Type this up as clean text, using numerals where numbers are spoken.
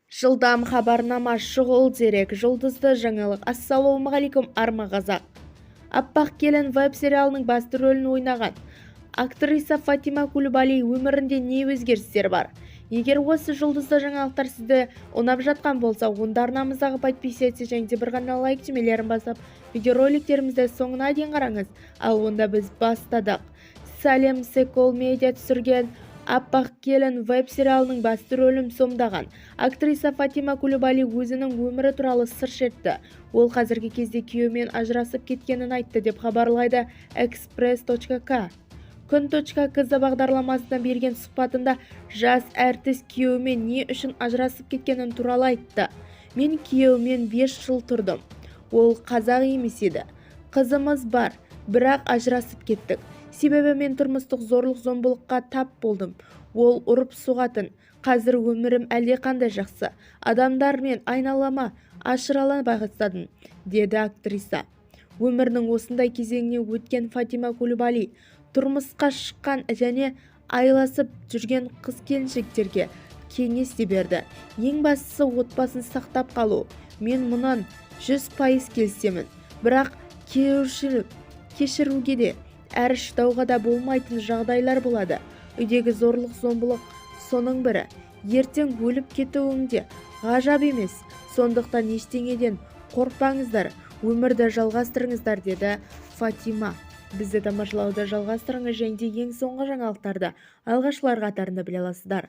Жылдам хабарнама, шұғыл дерек, жұлдызды жаңалық. Ассалаумағалейкум, арма қазақ. Аппақ келін веб-сериалының басты рөлін ойнаған актриса Фатима Кулибали өмірінде не өзгерістер бар? Егер осы жұлдызды жаңалықтар сізді ұнап жатқан болса, онда арнамыздағы подписывайтесь және де бір ғана лайк түймелерін басып, видеороликтерімізді соңына дейін қараңыз. Ал онда біз бастадық. Салем Секол медиа түсірген Аппақ келін веб-сериалының басты рөлін сомдаған актриса Фатима Кулибали өзінің өмірі туралы сыр шертті. Ол қазіргі кезде күйеуімен ажырасып кеткенін айтты деп хабарлайды Express.k. Күн.kz бағдарламасына берген сұхбатында жас әртіс күйеуімен не үшін ажырасып кеткенін туралы айтты. Мен күйеуімен 5 жыл тұрдым. Ол қазақ емес еді. Қызымыз бар, бірақ ажырасып кеттік. Себебі мен тұрмыстық зорлық-зомбылыққа тап болдым. Ол ұрып соғатын. Қазір өмірім әлдеқандай жақсы. Адамдармен айналама ашырала бастадым, деді актриса. Өмірінің осындай кезеңіне өткен Фатима Кулибали тұрмысқа шыққан және айласып жүрген қыз-келіншектерге кеңес те берді. Ең бастысы отбасын сақтап қалу. Мен мұнан 100% келісемін. Бірақ кешіруге де әрі шыдауға да болмайтын жағдайлар болады. Үйдегі зорлық-зомбылық соның бірі. Ертең өліп кетуіңде ғажап емес. Сондықтан ештеңеден қорықпаңыздар, өмірді жалғастырыңыздар, деді Фатима. Бізді тамашалауды жалғастырыңыз және ең соңғы жаңалықтарды алғашқылар қатарында біле аласыздар.